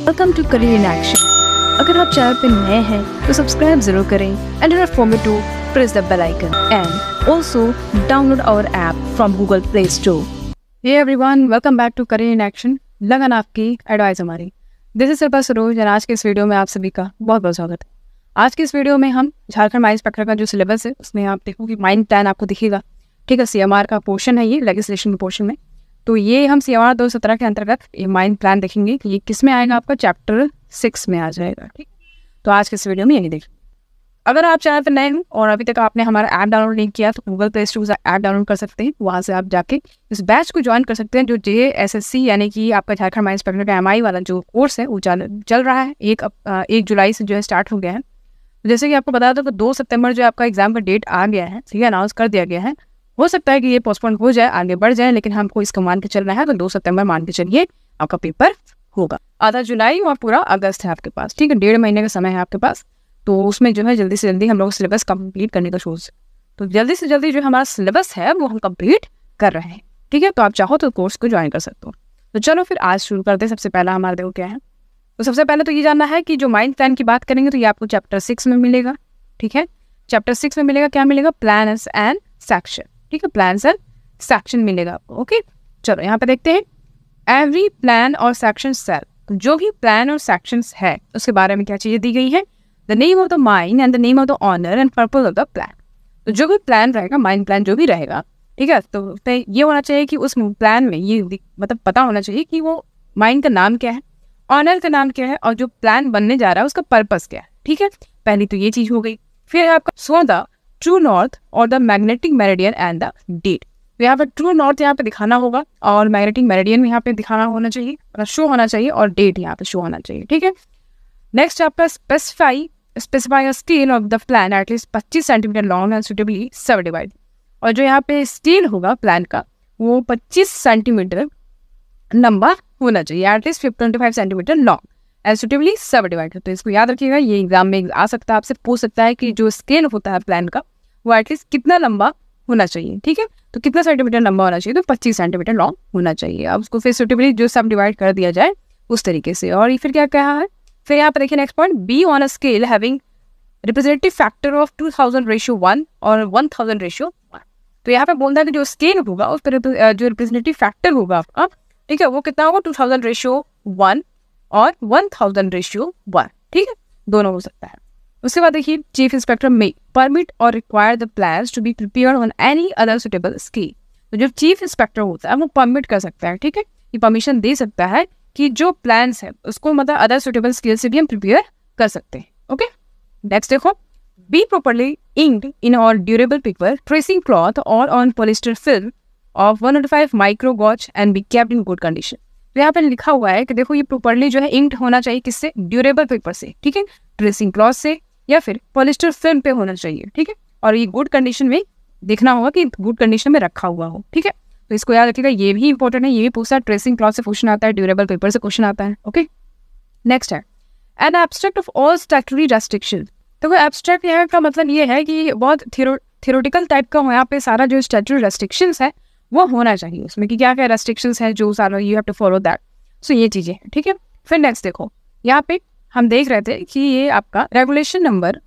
Welcome to career in action. अगर आप channel पर नए हैं तो सब्सक्राइब जरूर करें and don't forget to press the bell icon and also download our app from Google Play Store. Hey everyone, welcome back to career in action. लगन आपकी, एडवाइस हमारी। दिस इज शिल्पा सरोज और आज के इस वीडियो में आप सभी का बहुत बहुत स्वागत है। आज की इस वीडियो में हम झारखंड माइंड इंस्पेक्टर का जो सिलेबस है उसमें आप देखोगे माइंड प्लान आपको दिखेगा। ठीक है, सीएमआर का पोर्शन है ये, लेजिस्लेशन के पोर्शन में। तो ये हम सीएमआर 2017 के अंतर्गत ये माइंड प्लान देखेंगे कि ये किस में आएगा, आपका चैप्टर 6 में आ जाएगा। ठीक, तो आज के इस वीडियो में यही देखें। अगर आप चैनल पर नए हो और अभी तक आपने हमारा ऐप डाउनलोड नहीं किया तो गूगल प्ले स्टोर से ऐप डाउनलोड कर सकते हैं। वहाँ से आप जाके इस बैच को ज्वाइन कर सकते हैं जो JSSC यानी कि आपका झारखंड माइंड इंस्पेक्टर का MI वाला जो कोर्स है वो चल रहा है। 1 जुलाई से जो है स्टार्ट हो गया है। जैसे कि आपको बता दो कि 2 सितंबर जो आपका एग्जाम का डेट आ गया है, ठीक है, अनाउंस कर दिया गया है। हो सकता है कि ये पोस्टपोन हो जाए, आगे बढ़ जाए, लेकिन हमको इसको मान के चलना है। तो 2 सितंबर मान के चलिए आपका पेपर होगा। आधा जुलाई और पूरा अगस्त है आपके पास। ठीक है, 1.5 महीने का समय है आपके पास। तो उसमें जो है जल्दी से जल्दी हम लोग सिलेबस कंप्लीट करने का सोच, तो जल्दी से जल्दी जो हमारा सिलेबस है वो हम कंप्लीट कर रहे हैं। ठीक है, तो आप चाहो तो कोर्स को ज्वाइन कर सकते हो। तो चलो फिर आज शुरू करते हैं। सबसे पहला हमारा देखो क्या है। तो सबसे पहले तो ये जानना है कि जो माइंड प्लान की बात करेंगे तो ये आपको चैप्टर 6 में मिलेगा। ठीक है, चैप्टर 6 में मिलेगा, क्या मिलेगा, प्लान्स एंड सेक्शन। ठीक है, प्लान्स एंड सेक्शन मिलेगा आपको। ओके, चलो यहाँ पे देखते हैं। एवरी प्लान और सेक्शन सेल, जो भी प्लान और सेक्शंस है उसके बारे में क्या चीजें दी गई है। The name of the mine and the name of the owner and purpose of the plan. तो जो भी प्लान रहेगा, माइंड प्लान जो भी रहेगा, ठीक है, तो ये होना चाहिए कि उस प्लान में ये मतलब पता होना चाहिए कि वो माइंड का नाम क्या है, ऑनर का नाम क्या है और जो प्लान बनने जा रहा है उसका पर्पस क्या है। ठीक है, पहली तो ये चीज हो गई। फिर आपका शो द ट्रू नॉर्थ और the magnetic meridian and the date. तो यहाँ पर ट्रू नॉर्थ यहाँ पे दिखाना होगा और मैग्नेटिक मेरिडियन यहाँ पे दिखाना होना चाहिए, मतलब शो होना चाहिए, और डेट यहाँ पे शो होना चाहिए। ठीक है, नेक्स्ट आपका specify a scale of the plan at least 25 centimetre long and suitably सब डिवाइड। और जो यहाँ पे स्केल होगा प्लान का वो 25 सेंटीमीटर लंबा होना चाहिए, at least 25 centimetre long and suitably सब डिवाइड। तो इसको याद रखिएगा, ये एग्जाम में आ सकता है, आपसे पूछ सकता है कि जो स्केल होता है प्लान का वो एटलीस्ट कितना लंबा होना चाहिए। ठीक है, तो कितना सेंटीमीटर लंबा होना चाहिए, तो 25 सेंटीमीटर लॉन्ग होना चाहिए। अब उसको फिर सुटेबली जो सब डिवाइड कर दिया जाए उस तरीके से। और ये फिर क्या कहा है, फिर यहाँ पर देखिए next point, be on a scale having representative factor of 2000:1 और 1000:1। तो यहाँ पे बोलता है कि जो स्केल होगा उस पर जो रिप्रेजेंटेटिव फैक्टर होगा आपका, ठीक है, वो कितना होगा, 2000:1 और 1000:1। ठीक है, दोनों हो सकता है। उसके बाद देखिए, chief inspector may permit or require the plans to be prepared on any other suitable scale. तो जो चीफ इंस्पेक्टर होता है वो परमिट कर सकता है, ठीक है, ये परमिशन दे सकता है कि जो प्लान्स है उसको मतलब अदर सुटेबल स्केल से भी हम प्रिपेयर कर सकते हैं। ओके, नेक्स्ट देखो, be properly inked in or durable paper, tracing cloth or on polyester film of 105 micro gauge and be kept in good condition. तो यहाँ पे लिखा हुआ है कि देखो ये प्रॉपर्ली जो है इंक्ड होना चाहिए, किससे, ड्यूरेबल पेपर से, ठीक है, ट्रेसिंग क्लॉथ से या फिर पॉलिस्टर फिल्म पे होना चाहिए। ठीक है, और ये गुड कंडीशन में देखना होगा कि गुड कंडीशन में रखा हुआ हो। ठीक है, तो इसको याद रखिएगा, ये भी इंपॉर्टेंट है, ये भी पूछता है, ट्रेसिंग क्लॉथ से क्वेश्चन आता है, ड्यूरेबल पेपर से क्वेश्चन आता है। ओके, नेक्स्ट है an abstract of all statutory restriction. तो एब्स्ट्रैक्ट यहाँ का मतलब ये है कि बहुत थियोरेटिकल टाइप का हो, यहाँ पे सारा जो स्टैट्यूटरी रेस्ट्रिक्शंस है वो होना चाहिए उसमें, कि क्या क्या रेस्ट्रिक्शंस है जो सारा you have to follow that. So ये चीजें हैं। ठीक है, फिर नेक्स्ट देखो, यहाँ पे हम देख रहे थे कि ये आपका रेगुलेशन नंबर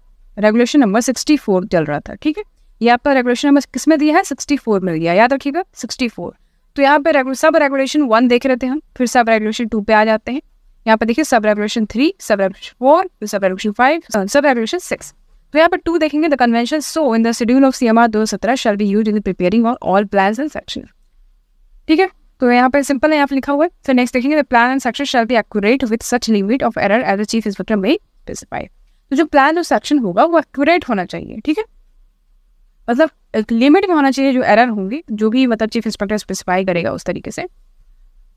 64 चल रहा था। ठीक है, ये आपका रेगुलेशन नंबर किस में दिया है, 64 में दिया, याद रखिएगा 64। तो यहाँ पे सब रेगुलेशन 1 देख रहे थे हम, फिर सब रेगुलेशन 2 पे आ जाते हैं। यहाँ पे देखिए सब रेगुलेशन 3, सब रेगुलेशन 4, फिर सब रेगुलेशन 5, सब रेगुलेशन 6। तो यहाँ पे 2 देखेंगे, the convention so in the schedule of CMR 2017 shall be used in preparing on all plans and section. ठीक है, तो यहाँ पे सिंपल है, यहाँ पे लिखा हुआ है। फिर नेक्स्ट देखेंगे, the plan and section shall be accurate with such limit of error as the chief inspector may specify. तो जो प्लान और सेक्शन होगा वो एक्यूरेट होना चाहिए। ठीक है, मतलब एक लिमिट में होना चाहिए, जो एरर होंगी जो भी मतलब चीफ इंस्पेक्टर स्पेसिफाई करेगा उस तरीके से।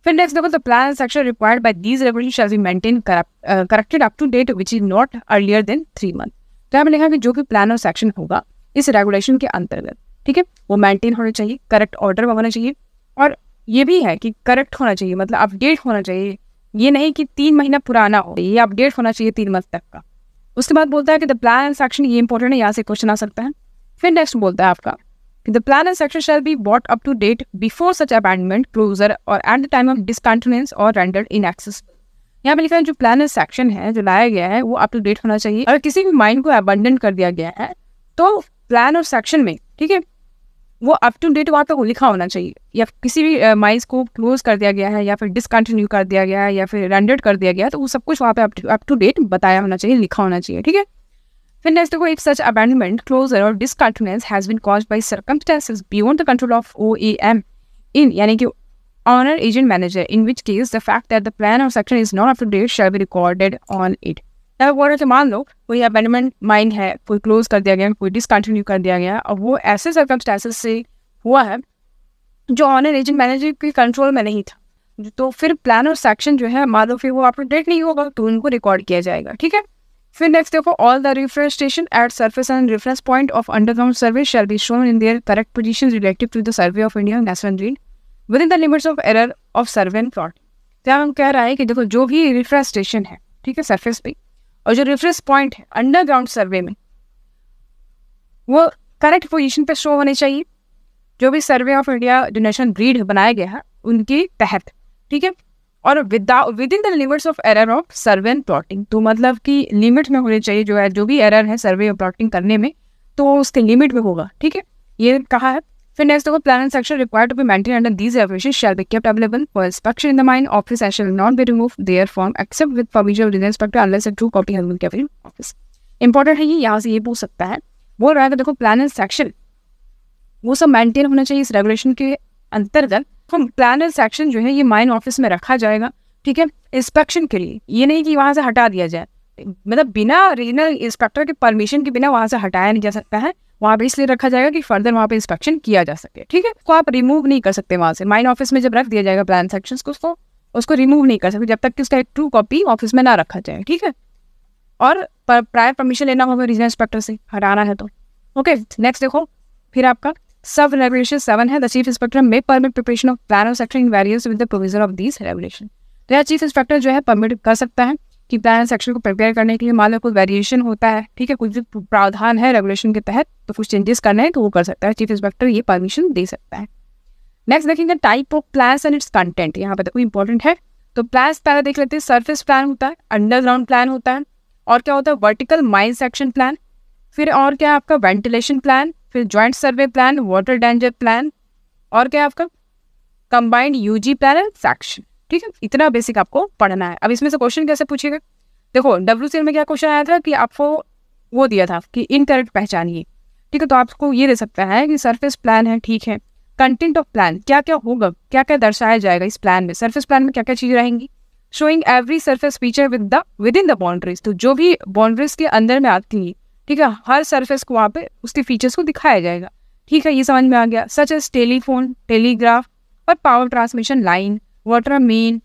फिर नेक्स्ट देखो, the plan and section required by these regulation shall be maintain corrected up to date which is not earlier than 3 month. तो यहाँ पे लिखा कि जो भी प्लान और सेक्शन होगा इस रेगुलेशन के अंतर्गत, ठीक है, वो मेंटेन होना चाहिए, करेक्ट ऑर्डर में होना चाहिए, और ये भी है कि करेक्ट होना चाहिए, मतलब अपडेट होना चाहिए। ये नहीं कि 3 महीना पुराना हो, ये अपडेट होना चाहिए 3 मंथ तक का। उसके बाद बोलता है कि द प्लान एंड सेक्शन, ये इंपॉर्टेंट है, यहाँ से क्वेश्चन आ सकता है। फिर नेक्स्ट बोलता है आपका कि the plan and section shall be brought up to date before such abandonment, closure or at the time of discontinuance or rendered inaccessible। यहाँ पे लिखा है जो प्लानर सेक्शन है जो लाया गया है वो अप टू डेट होना चाहिए। अगर किसी भी माइन को अबंडन कर दिया गया है तो प्लान और सेक्शन में, ठीक है, वो अप टू डेट वहाँ पे लिखा होना चाहिए। या किसी भी माइंस को क्लोज कर दिया गया है या फिर डिसकंटिन्यू कर दिया गया है या फिर रेंडर्ड कर दिया गया है तो वो सब कुछ वहाँ पे अप टू डेट बताया होना चाहिए, लिखा होना चाहिए, ठीक है। फिर नेक्स्ट देखो, इफ सच अबैंडनमेंट, क्लोजर और discontinuance has been caused by circumstances beyond the control of OAM in, यानी कि owner agent manager, in which case the fact that the plan और section is not up to date shall be recorded on it. मान लो कोई abandonment mine है, कोई close कर दिया गया, कोई डिसकंटिन्यू कर दिया गया और वो ऐसे सर्कमस्टेंसेस से हुआ है जो ऑनर एजेंट मैनेजर के कंट्रोल में नहीं था, तो फिर प्लान और सेक्शन जो है मान लो फिर वो अप टू डेट नहीं होगा तो उनको रिकॉर्ड किया जाएगा, ठीक है। फिर नेक्स्ट देखो, all the reference station at surface and reference point of underground survey shall be shown in their correct positions relative to the survey of India national grid within the limits of error of survey and plot. तो हम कह रहा है कि देखो जो भी reference station है, ठीक है, सरफेस पे, और जो रेफरेंस पॉइंट है अंडरग्राउंड सर्वे में, वो करेक्ट पोजीशन पे शो होने चाहिए जो भी सर्वे ऑफ इंडिया जो नेशनल ग्रिड बनाया गया है उनके तहत, ठीक है, और with in the limits of error of survey and plotting. तो मतलब कि लिमिट में होने चाहिए, जो भी एरर है सर्वे और प्लॉटिंग करने में तो उसके लिमिट में होगा, ठीक है, ये कहा है। फिर नेक्स्ट देखो, plan and section required to be maintain under these elevations shall be kept available for inspection in the mine office and shall not be removed therefrom except with permission of the inspector unless a true copy has been kept in office. Important है ये, यहाँ से ये पूछ सकता है, बोल रहा है कि देखो प्लान एंड सेक्शन वो सब मेंटेन होना चाहिए इस रेगुलेशन के अंतर्गत। हम प्लान एंड सेक्शन जो है ये माइन ऑफिस में रखा जाएगा, ठीक है, इंस्पेक्शन के लिए, ये नहीं कि वहाँ से हटा दिया जाए, मतलब बिना रीजनल इंस्पेक्टर के परमिशन के बिना वहाँ से हटाया नहीं जा सकता है, वहाँ पे इसलिए रखा जाएगा कि फर्दर वहाँ पे इंस्पेक्शन किया जा सके, ठीक है। तो आप रिमूव नहीं कर सकते वहाँ से, माइन ऑफिस में जब रख दिया जाएगा प्लान सेक्शंस को उसको रिमूव नहीं कर सकते जब तक कि उसका एक ट्रू कॉपी ऑफिस में ना रखा जाए, ठीक है, और प्रायर परमिशन लेना होगा रीजनल इंस्पेक्टर से हटाना है तो, ओके। नेक्स्ट देखो, फिर आपका सब रेगुलेशन 7 है, the chief inspector may permit preparation of plan और section in various with the provision of these regulation. तो यहाँ चीफ इंस्पेक्टर जो है परमिट कर सकता है कि प्लान सेक्शन को प्रिपेयर करने के लिए मान लो कोई वेरिएशन होता है, ठीक है, कुछ प्रावधान है रेगुलेशन के तहत तो कुछ चेंजेस करने हैं तो वो कर सकता है, चीफ इंस्पेक्टर ये परमिशन दे सकता है। नेक्स्ट देखेंगे type of plans and it's content, यहाँ पे देखो इंपॉर्टेंट है। तो प्लान्स पहले देख लेते हैं, सरफेस प्लान होता है, अंडरग्राउंड प्लान होता है, और क्या होता है वर्टिकल माइन सेक्शन प्लान, फिर और क्या आपका वेंटिलेशन प्लान, फिर joint survey plan, water danger plan, और क्या आपका combined UG plan and section, ठीक है। इतना बेसिक आपको पढ़ना है। अब इसमें से क्वेश्चन कैसे पूछेगा, देखो WCL में क्या क्वेश्चन आया था कि आपको वो दिया था कि इनकरेक्ट पहचानिए, ठीक है, तो आपको ये दे सकता है कि सरफेस प्लान है, ठीक है, कंटेंट ऑफ प्लान क्या क्या होगा, क्या क्या दर्शाया जाएगा इस प्लान में, सरफेस प्लान में क्या क्या चीजें रहेंगी, showing every surface feature within the boundaries, तो जो भी बाउंड्रीज के अंदर में आती है, ठीक है, हर सरफेस को वहाँ पे उसके फीचर्स को दिखाया जाएगा, ठीक है, ये समझ में आ गया। सच एज टेलीफोन, टेलीग्राफ और power transmission line, water main,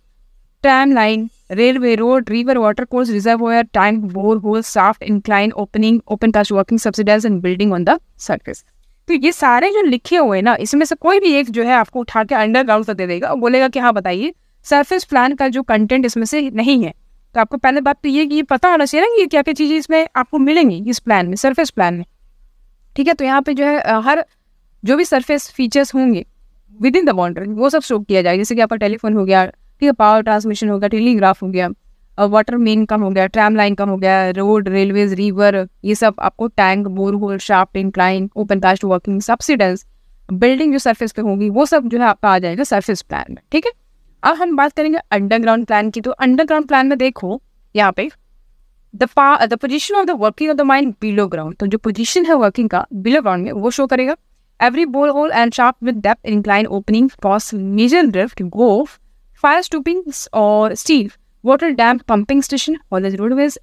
tram line, railway, road, river, water course, reservoir, tank, bore hole, shaft, incline, opening, open cast working, subsidise and building on the surface. तो ये सारे जो लिखे हुए हैं ना, इसमें से कोई भी एक जो है आपको उठा के अंडरग्राउंड तक दे देगा और बोलेगा कि हाँ बताइए सरफेस प्लान का जो कंटेंट इसमें से नहीं है। तो आपको पहले बात तो ये कि ये पता होना चाहिए ना कि क्या क्या चीज़ें इसमें आपको मिलेंगी इस प्लान में, सरफेस प्लान में, ठीक है। तो यहाँ पे जो है हर जो भी सरफेस फीचर्स होंगे विद इन द बाउंड्री वो सब शो किया जाएगा, जैसे कि आपका टेलीफोन हो गया, ठीक है, पावर ट्रांसमिशन हो गया, टेलीग्राफ हो गया, वाटर मेन का हो गया, ट्रैम लाइन का हो गया, रोड, रेलवेज, रिवर, ये सब आपको tank, borehole, shaft, incline, open cast working, subsidise, building जो सरफेस पे होगी वो सब जो है आपका आ जाएगा सरफेस प्लान में, ठीक है। अब हम बात करेंगे अंडरग्राउंड प्लान की। तो अंडरग्राउंड प्लान में देखो यहाँ पे the position of the working of the mine below ground, तो जो पोजीशन है वर्किंग का बिलो ग्राउंड में वो शो करेगा। Every bore hole and shaft with depth, incline, opening, cross, measure drift, goaf, fire stoppings और steel, water damp, pumping station, haulage roadways,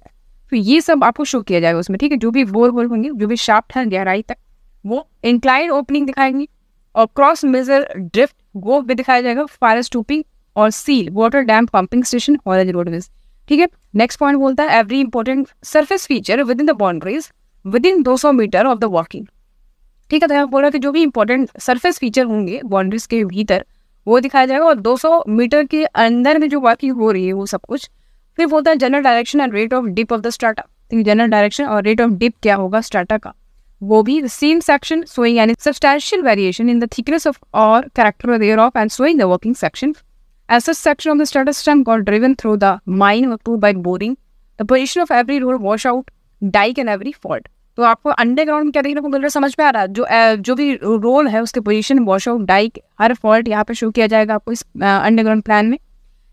तो ये सब आपको शो किया जाएगा उसमें, ठीक है। जो भी बोर होल होंगे, जो भी शाफ्ट है गहराई तक, वो इंक्लाइन ओपनिंग दिखाएंगी, और क्रॉस मेजर ड्रिफ्ट गोफ भी दिखाया जाएगा, फायर स्टूपिंग और seal, water damp, pumping station, haulage roadways, ठीक है। नेक्स्ट पॉइंट बोलता है every important surface feature within the boundaries within 200 metre of the working, ठीक है। तो यहाँ बोल रहा है कि जो भी इंपॉर्टेंट सरफेस फीचर होंगे बाउंड्रीज के भीतर वो दिखाया जाएगा, और 200 मीटर के अंदर में जो वर्किंग हो रही है वो सब कुछ। फिर बोलता है general direction and rate of dip of the strata, तो जनरल डायरेक्शन और रेट ऑफ डिप क्या होगा स्ट्राटा का, वो भी सेम सेक्शन शोइंग यानी substantial variation in the thickness of और character there of and showing the working section As such section of the strata system got driven through the mine approved by boring, the position of every road wash out, dike and every fault. तो आपको underground में क्या देखने को मिल रहा है, समझ में आ रहा है? जो भी रोल है उसके पोजीशन, वॉश आउट, डाइक, हर फॉल्ट यहाँ पे शो किया जाएगा आपको इस अंडरग्राउंड प्लान में।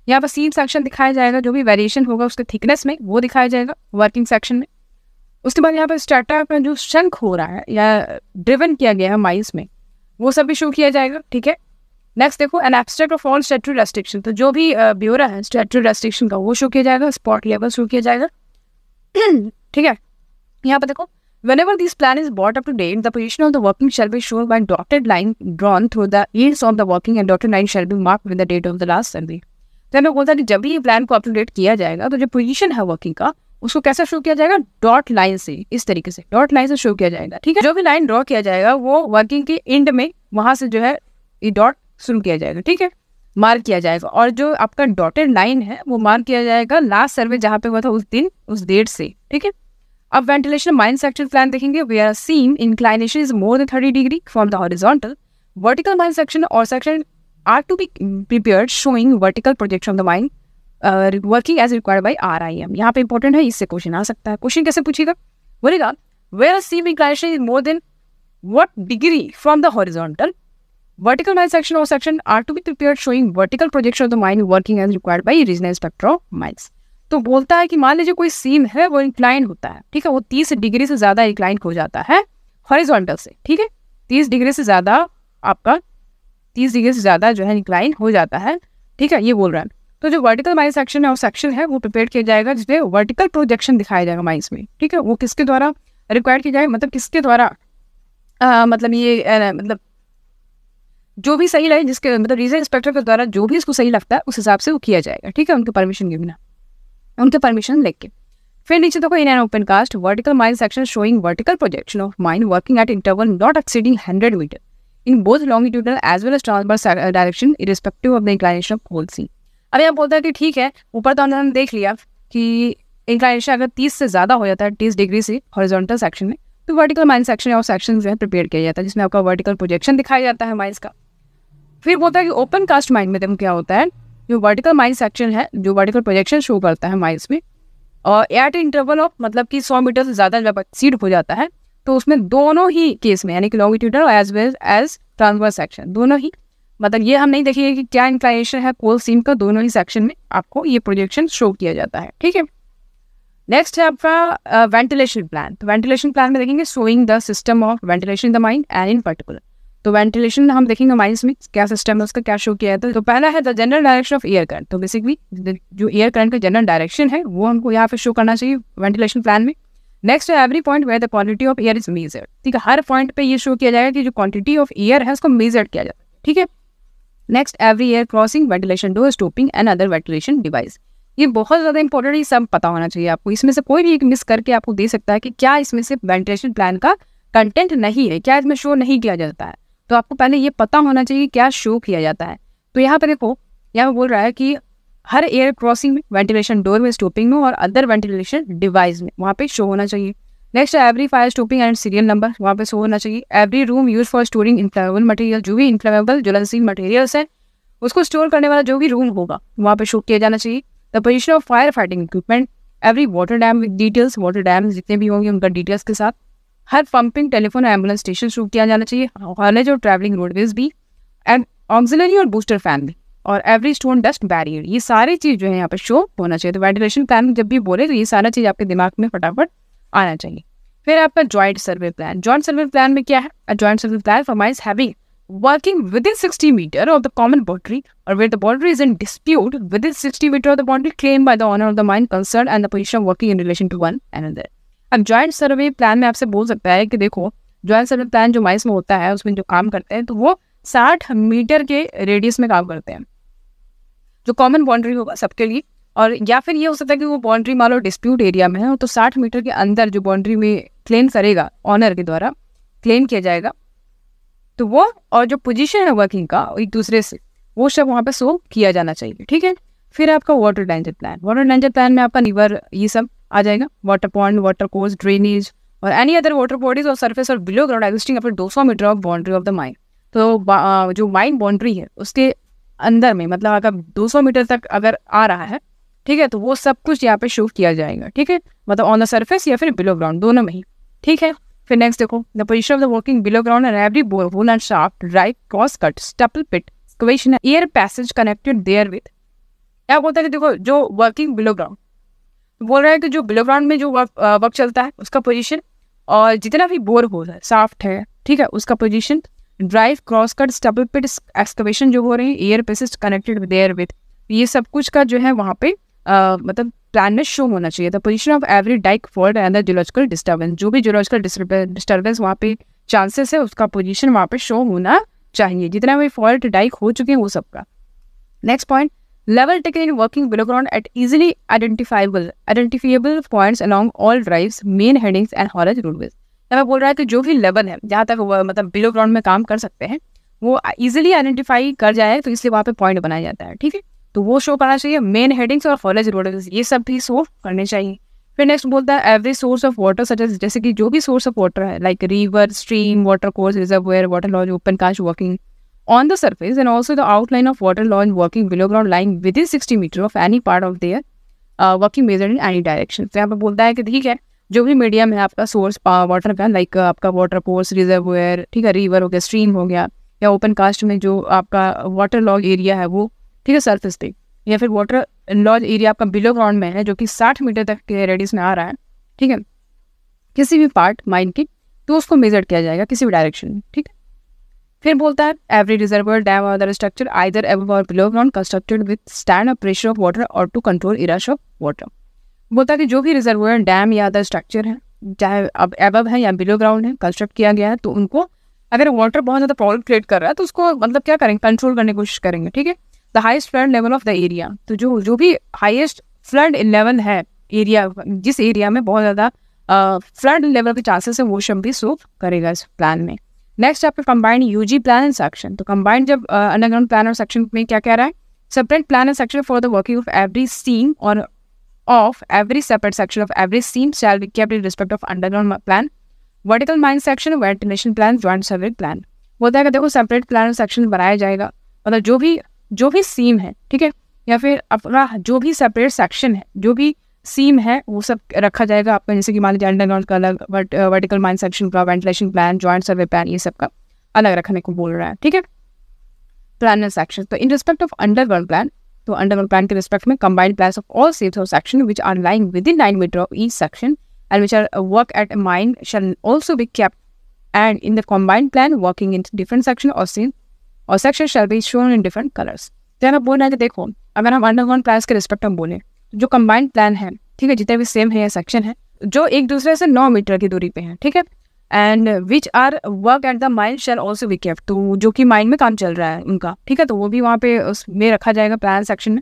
यहाँ पर सीम सेक्शन दिखाया जाएगा, जो भी वेरिएशन होगा उसके थिकनेस में वो दिखाया जाएगा वर्किंग सेक्शन में। उसके बाद यहाँ पर स्ट्रैटा का जो शंक हो रहा है या ड्रिवन किया गया है माइल्स में, वो सब भी शो किया जाएगा। ठीक है, नेक्स्ट देखो, an abstract of all statutory restriction, तो जो भी ब्योरा है स्टैट्यूटरी रेस्ट्रिक्शन का वो शो किया जाएगा, स्पॉट लेवल शो किया जाएगा। ठीक है, यहाँ पर देखो, whenever this plan is brought up to date, the position of the working shall be shown by dotted line drawn through the ears of the working and dotted line shall be marked with the date of the last survey। तो हमें बोलता है कि जब भी ये plan को up to date किया जाएगा तो जो पोजीशन है वर्किंग का उसको कैसे शो किया जाएगा, डॉट लाइन से, इस तरीके से डॉट लाइन से शो किया जाएगा। ठीक है, जो भी लाइन ड्रॉ किया जाएगा वो वर्किंग के एंड में वहां से जो है ये डॉट शुरू किया जाएगा। ठीक है, मार्क किया जाएगा, और जो आपका डॉटेड लाइन है वो मार्क किया जाएगा लास्ट सर्वे जहाँ पे हुआ था उस दिन, उस डेट से। ठीक है, अब वेंटिलेशन माइन सेक्शन प्लान देखेंगे। Where seam inclination is more than 30 degree from the horizontal, vertical mine section और section are to be prepared showing vertical projection of the mine working as required by RIM। यहाँ पे important है, इससे question आ सकता है। Question कैसे पूछेगा, बोलेगा where seam inclination is more than what degree from the horizontal, vertical mine section और section are to be prepared showing vertical projection of the mine working as required by regional inspector of mines. तो बोलता है कि मान लीजिए कोई सीम है वो इंक्लाइन होता है। ठीक है, वो 30 डिग्री से ज्यादा इंक्लाइन हो जाता है हॉरिजॉन्टल से। ठीक है, 30 डिग्री से ज्यादा आपका 30 डिग्री से ज्यादा जो है इंक्लाइन हो जाता है। ठीक है, ये बोल रहा है। तो जो वर्टिकल माइन सेक्शन है और सेक्शन है वो प्रिपेयर किया जाएगा जिसमें वर्टिकल प्रोजेक्शन दिखाया जाएगा माइंस में। ठीक है, वो किसके द्वारा रिक्वायर्ड किया जाएगा, मतलब किसके द्वारा, मतलब ये मतलब जो भी सही लगे, जिसके मतलब रीजनल इंस्पेक्टर के द्वारा जो भी इसको सही लगता है उस हिसाब से वो किया जाएगा। ठीक है, उनके परमिशन के बिना, उनके परमिशन लेके। फिर नीचे देखो, in an open cast vertical mine section showing vertical projection of mine working at interval not exceeding 100 metre in both longitudinal as well as transverse direction irrespective of the inclination of whole seam. अब यहाँ बोलता है कि ठीक है, ऊपर तो हमने देख लिया कि इंक्लाइनेशन अगर 30 से ज्यादा हो जाता है 30 डिग्री से हॉरिजॉन्टल सेक्शन में, तो वर्टिकल माइन सेक्शन और सेक्शन जो है प्रिपेयर किया जाता है जिसमें आपका वर्टिकल प्रोजेक्शन दिखाया जाता है माइंस का। फिर बोलता है कि ओपन कास्ट माइन में देखो क्या होता है, जो वर्टिकल माइन सेक्शन है जो वर्टिकल प्रोजेक्शन शो करता है माइंस में, और एट इंटरवल ऑफ मतलब कि 100 मीटर से ज़्यादा जब एक्सीड हो जाता है तो उसमें दोनों ही केस में, यानी कि longitudinal as well as transverse section, दोनों ही, मतलब ये हम नहीं देखेंगे कि क्या इंक्लाइनेशन है कोल सीम का, दोनों ही सेक्शन में आपको ये प्रोजेक्शन शो किया जाता है। ठीक है, नेक्स्ट है आपका वेंटिलेशन प्लान। तो वेंटिलेशन प्लान में देखेंगे showing the system of ventilation in the mine and in particular. तो वेंटिलेशन हम देखेंगे माइंस में क्या सिस्टम है उसका, क्या शो किया जाता है। तो पहला है the general direction of air current. तो बेसिकली जो एयर करंट का जनरल डायरेक्शन है वो हमको यहाँ पे शो करना चाहिए वेंटिलेशन प्लान में। नेक्स्ट है every point where the quantity of air is measured. ठीक है, हर पॉइंट पे ये शो किया जाएगा कि जो क्वांटिटी ऑफ एयर है उसको मेजर किया जाता है। ठीक है, next every air crossing ventilation door stopping and other ventilation device. ये बहुत ज़्यादा इंपॉर्टेंट, ये सब पता होना चाहिए आपको। इसमें से कोई भी एक मिस करके आपको दे सकता है कि क्या इसमें से वेंटिलेशन प्लान का कंटेंट नहीं है, क्या इसमें शो नहीं किया जाता है। तो आपको पहले ये पता होना चाहिए क्या शो किया जाता है। तो यहाँ पे देखो, यहाँ पे बोल रहा है कि हर एयर क्रॉसिंग में, वेंटिलेशन डोर में, स्टॉपिंग में और अदर वेंटिलेशन डिवाइस में वहाँ पे शो होना चाहिए। नेक्स्ट है every fire stopping and serial number, वहाँ पे शो होना चाहिए। Every room use for storing inflammable material, जो भी इन्फ्लेमेबल ज्वलनशील मटेरियल्स है उसको स्टोर करने वाला जो भी रूम होगा वहाँ पे शो किया जाना चाहिए। The position of fire fighting equipment, every water dam with details, water dam जितने भी होंगे उनका डिटेल्स के साथ। हर pumping, telephone, ambulance station show किया जाना चाहिए। हॉलेज और ट्रैवलिंग रोडवेज भी, एंड ऑक्सिलरी और बूस्टर फैन भी, और एवरी स्टोन डस्ट बैरियर, ये सारी चीज़ जो है यहाँ पे शो होना चाहिए। तो वेंटिलेशन प्लान जब भी बोले तो ये सारा चीज़ आपके दिमाग में फटाफट आना चाहिए। फिर आपका joint survey plan. Joint survey plan में क्या है, a joint survey plan for mines having working within 60 meter of the common boundary or where the boundary is in dispute within 60 meter of the boundary claimed by the owner of the mine concerned and the position working in relation to one another। अब joint survey plan में आपसे बोल सकता है कि देखो joint survey plan जो mines में होता है उसमें जो काम करते हैं तो वो 60 मीटर के रेडियस में काम करते हैं, जो कॉमन बाउंड्री होगा सबके लिए। और या फिर ये हो सकता है कि वो बाउंड्री मान लो डिस्प्यूट एरिया में है तो 60 मीटर के अंदर जो बाउंड्री में क्लेम करेगा, ऑनर के द्वारा क्लेम किया जाएगा, तो वो और जो पोजीशन है वर्किंग का एक दूसरे से वो सब वहाँ पे शो किया जाना चाहिए। ठीक है, फिर आपका water danger plan. Water danger plan में आपका रिवर ये सब आ जाएगा, water point, water course, drainage और एनी अदर वाटर बॉडीज और सरफेस और below ground existing up to 200 metre of boundary of the mine. तो जो माइन बाउंड्री है उसके अंदर में, मतलब अगर 200 मीटर तक अगर आ रहा है, ठीक है, तो वो सब कुछ यहाँ पे शो किया जाएगा, ठीक है, मतलब ऑन द सरफेस या फिर बिलो ग्राउंड, दोनों में ही, ठीक है। फिर नेक्स्ट देखो, the position of the working below ground and every borehole and shaft, drive, cross cut, staple pit, excavation, air passage connected there with. क्या बोलता है कि देखो जो वर्किंग बिलो ग्राउंड, बोल रहा है कि जो बिलो ग्राउंड में जो वर्क चलता है उसका पोजीशन, और जितना भी बोर होल है, शाफ्ट है, ठीक है, उसका position, drive, cross cut, staple pit, excavation जो हो रहे हैं, air passage connected with air with, ये सब कुछ का जो है वहाँ पे मतलब प्लान में शो होना चाहिए। The position of every dyke fault and the geological disturbance, जो भी जियोलॉजिकल डिस्टर्बेंस वहाँ पे चांसेस है उसका पोजीशन वहाँ पे शो होना चाहिए, जितना भी फॉल्ट डाइक हो चुके हैं वो सबका। Next point, level taken in working below ground at easily identifiable points along all drives, main headings and haulage roadways। मैं बोल रहा है कि जो भी लेवल है जहाँ तक मतलब बिलो ग्राउंड में काम कर सकते हैं वो इजीली आइडेंटिफाई कर जाए, तो इसलिए वहाँ पे पॉइंट बनाया जाता है, ठीक है, तो वो शो करना चाहिए। मेन हेडिंग्स और हॉलेज रोडवेज ये सब भी शो करने चाहिए। फिर नेक्स्ट बोलता है every source of water such as, जैसे कि जो भी सोर्स ऑफ वाटर है like river, stream, water course, reservoir, water lodge, open cast working on the surface and also the outline of water lodge working below ground lying within 60 meter of any part of their working measured in any direction। तो यहाँ पे बोलता है कि ठीक है, जो भी मीडियम है आपका सोर्स वाटर का, लाइक आपका वाटर कोर्स, रिजर्वोयर, ठीक है, रिवर हो गया, स्ट्रीम हो गया, या ओपन कास्ट में जो आपका वाटर लॉज एरिया है वो, ठीक है, सरफेस पे, या फिर वाटर लॉज एरिया आपका बिलो ग्राउंड में है जो कि 60 मीटर तक के रेडियस में आ रहा है, ठीक है, किसी भी पार्ट माइन की, तो उसको मेजर किया जाएगा किसी भी डायरेक्शन में, ठीक है। फिर बोलता है एवरी रिजर्वर, डैम और अदर स्ट्रक्चर आइदर अबव और below ground constructed with stand of pressure of water और टू कंट्रोल इरश ऑफ वाटर। बोलता है कि जो भी रिजर्वर, डैम या अदर स्ट्रक्चर है, चाहे अब अबव है या बिलो ग्राउंड है, कंस्ट्रक्ट किया गया है, तो उनको अगर वाटर बहुत ज़्यादा प्रॉब्लम क्रिएट कर रहा है तो उसको मतलब क्या करेंगे, कंट्रोल करने की कोशिश करेंगे, ठीक है। The highest flood level of the area, तो जो भी हाइस्ट फ्लड लेवल है एरिया, जिस एरिया में बहुत ज़्यादा फ्लड लेवल के चांसेस है, वो सब भी शो करेगा इस प्लान में। नेक्स्ट आपका combined UG plan and section, तो कंबाइंड जब अंडरग्राउंड प्लान और सेक्शन में क्या कह रहा है, separate plan and section for the working of every seam और of every separate section of every seam shall be kept in respect of underground plan, vertical mine section, ventilation plan, joint survey plan. बोलता है कि देखो separate plan और section बनाया जाएगा, मतलब जो भी सीम है, ठीक है, या फिर अपना जो भी सेपरेट सेक्शन है, जो भी सीम है, वो सब रखा जाएगा आपका, जैसे कि मान लीजिए अंडरग्राउंड का अलग, वर्टिकल माइन सेक्शन का, ventilation plan, joint survey plan, ये सब का अलग रखने को बोल रहा है, ठीक है, प्लान एंड सेक्शन। तो in respect of underground plan, तो अंडरग्राउंड प्लान के रिस्पेक्ट में combined plans of all section और section which are lying within 9 metre of each section and which are work at a mine shall also be kept and in the combined plan working in different section और seam और section shall be shown in different colours. तो हमें बोलना है कि देखो अगर हम अंडरग्राउंड प्लान्स के रिस्पेक्ट में बोले, जो कंबाइंड प्लान है, ठीक है, जितने भी सेम है या सेक्शन है, जो एक दूसरे से 9 मीटर की दूरी पे है, ठीक है, and which are work at the mine shall also be kept, तो जो कि माइन में काम चल रहा है उनका, ठीक है, तो वो भी वहाँ पे उसमें रखा जाएगा प्लान सेक्शन में।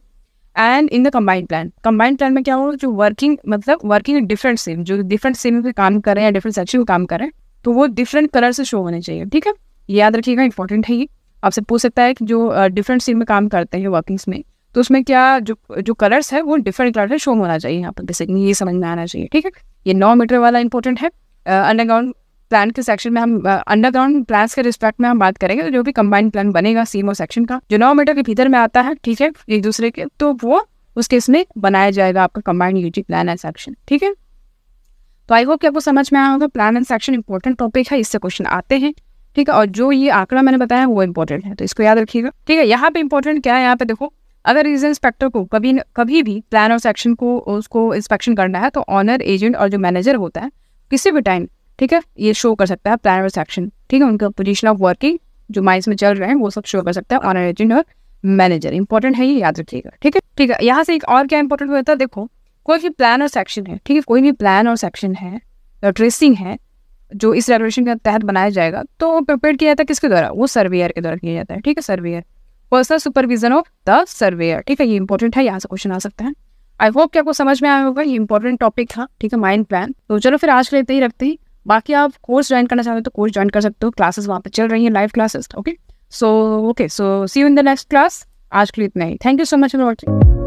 And in the combined plan में क्या होगा, जो वर्किंग मतलब वर्किंग डिफरेंट सेम, जो डिफरेंट सेम पे काम कर रहे हैं या डिफरेंट सेक्शन में काम कर रहे हैं, तो वो डिफरेंट कलर से शो होने चाहिए, ठीक है, याद रखिएगा, इंपॉर्टेंट है ये। आपसे पूछ सकता है कि जो डिफरेंट सेम में काम करते हैं वर्किंग्स में, तो उसमें क्या जो कलर्स है वो डिफरेंट कलर से शो होना चाहिए, यहाँ पर बेसिकली ये समझ में आना चाहिए, ठीक है। ये 9 मीटर वाला इंपॉर्टेंट है। अंडरग्राउंड प्लान के सेक्शन में हम अंडरग्राउंड प्लान्स के रिस्पेक्ट में हम बात करेंगे, तो जो भी कंबाइंड प्लान बनेगा सीम और सेक्शन का, जो 9 मीटर के भीतर में आता है, ठीक है, एक दूसरे के, तो वो उस केस में बनाया जाएगा आपका combined UG plan and section, ठीक है। तो आई होप कि आपको समझ में आया होगा, plan and section important topic है, इससे क्वेश्चन आते हैं, ठीक है, और जो ये आंकड़ा मैंने बताया वो इंपॉर्टेंट है, तो इसको याद रखिएगा, ठीक है। यहाँ पे इंपॉर्टेंट क्या है, यहाँ पे देखो, अगर रीजन इंस्पेक्टर को कभी भी प्लान और सेक्शन को उसको इंस्पेक्शन करना है, तो ऑनर, एजेंट और जो मैनेजर होता है किसी भी टाइम, ठीक है, ये शो कर सकता है प्लान और सेक्शन, ठीक है, उनका पोजीशन ऑफ वर्किंग जो माइंस में चल रहे हैं वो सब शो कर सकता है ऑनर, एजेंट और मैनेजर। इंपॉर्टेंट है ये, याद रखिएगा, ठीक है, ठीक है। यहाँ से एक और क्या इंपॉर्टेंट होता है, देखो कोई भी प्लान और सेक्शन है, ठीक है, कोई भी प्लान और सेक्शन है, ट्रेसिंग है, जो इस रेगुलेशन के तहत बनाया जाएगा, तो प्रिपेयर किया जाता है किसके द्वारा, वो सर्वेयर के द्वारा किया जाता है, ठीक है, surveyor, personal supervision of the surveyor, ठीक है, ये इंपॉर्टेंट है, यहाँ से क्वेश्चन आ सकता है। आई होप कि आपको समझ में आया होगा, ये इंपॉर्टेंट टॉपिक था, ठीक है, माइंड प्लान। तो चलो फिर आज के लिए इतना ही रखते हैं, बाकी आप कोर्स ज्वाइन करना चाहते हो तो कोर्स ज्वाइन कर सकते हो, क्लासेस वहाँ पे चल रही हैं, live classes, okay, so see you in the next class. आज के लिए इतना ही, thank you so much for watching.